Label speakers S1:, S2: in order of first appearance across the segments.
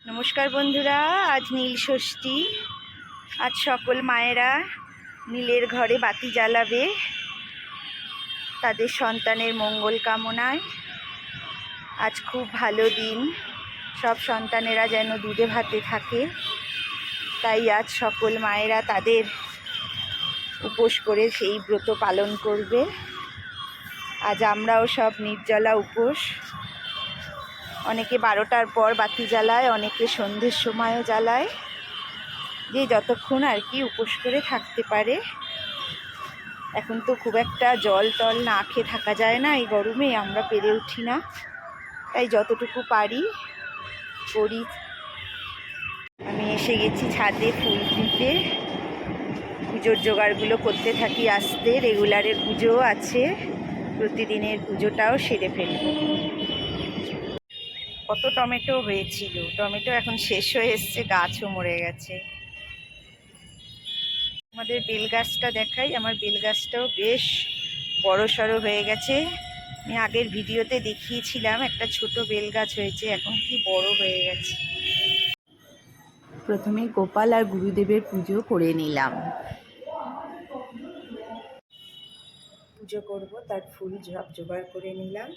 S1: নমস্কার বন্ধুরা, আজ নীল ষষ্ঠী। আজ সকল মায়েরা নীলের ঘরে বাতি জ্বালাবে তাদের সন্তানের মঙ্গল কামনায়। আজ খুব ভালো দিন, সব সন্তানেরা যেন দুধে ভাতে থাকে, তাই আজ সকল মায়েরা তাদের উপোস করে সেই ব্রত পালন করবে। আজ আমরাও সব নির্জলা উপোস। অনেকে 12টার পর বাতি জ্বালায়, অনেকে সন্ধ্যের সময়ও জ্বালায়, যে যতক্ষণ আর কি উপোস করে থাকতে পারে। এখন তো খুব একটা জল টল না খেয়ে থাকা যায় না, এই গরমে আমরা পেরে উঠি না, তাই যতটুকু পারি করি। আমি এসে গেছি ছাদে ফুল তুলতে, পুজোর জোগাড়গুলো করতে থাকি আসতে। রেগুলারের পুজোও আছে, প্রতিদিনের পুজোটাও সেরে ফেলব। কত টমেটো হয়েছিল, টমেটো এখন শেষ হয়ে এসছে, গাছও মরে গেছে। আমাদের বেল গাছটা দেখাই, আমার বেল গাছটাও বেশ বড় সড়ো হয়ে গেছে। আমি আগের ভিডিওতে দেখিয়েছিলাম একটা ছোট বেল গাছ হয়েছে, এখন কি বড় হয়ে গেছে। প্রথমে গোপাল আর গুরুদেবের পুজো করে নিলাম। পুজো করব তার ফুল সব জোগাড় করে নিলাম।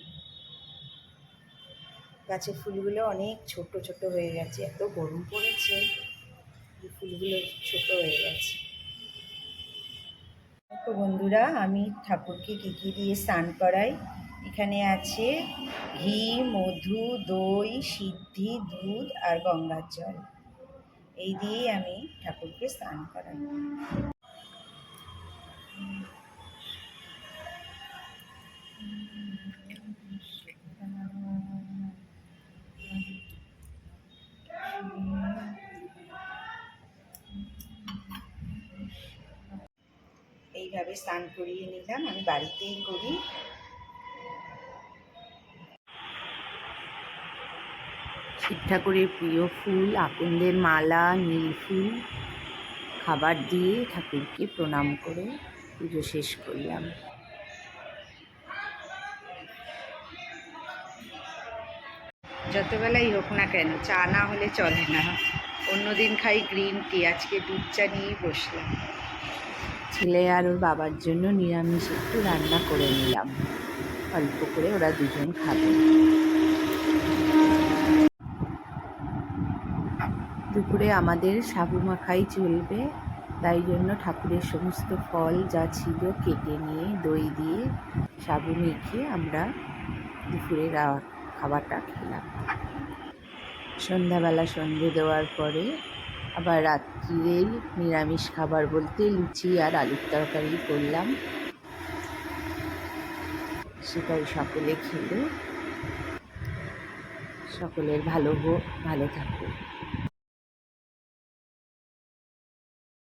S1: গাছের ফুলগুলো অনেক ছোট ছোট হয়ে গেছে, এত গরম পড়েছে, ফুলগুলো ছোট হয়ে গেছে। তো বন্ধুরা, আমি ঠাকুরকে কী দিয়ে স্নান করাই। এখানে আছে ঘি, মধু, দই, সিদ্ধি, দুধ আর গঙ্গার জল। এই দিয়েই আমি ঠাকুরকে স্নান করাই। এইভাবে স্নান করিয়ে নিলাম, আমি বাড়িতেই করি। শিব ঠাকুরের প্রিয় ফুল আকন্দের মালা, নীল ফুল, খাবার দিয়ে ঠাকুরকে প্রণাম করে পুজো শেষ করলাম। যতবেলাই হোক না কেন, চা না হলে চলে না। অন্যদিন খাই গ্রিন টি, আজকে দুধ চা নিয়েই বসলাম। ছেলে আর ওর বাবার জন্য নিরামিষ একটু রান্না করে নিলাম, অল্প করে, ওরা দুজন খাবে। দুপুরে আমাদের সাবু মাখাই চলবে, তাই জন্য ঠাকুরের সমস্ত ফল যা ছিল কেটে নিয়ে দই দিয়ে সাবু মেখে আমরা দুপুরে খাবারটা খেলাম। সন্ধ্যাবেলা সন্ধে দেওয়ার পরে আবার রাত্রির নিরামিষ খাবার বলতে লুচি আর আলুর তরকারি করলাম, সেটাই সকলে খেলো। সকলের ভালো হোক, ভালো থাকুক।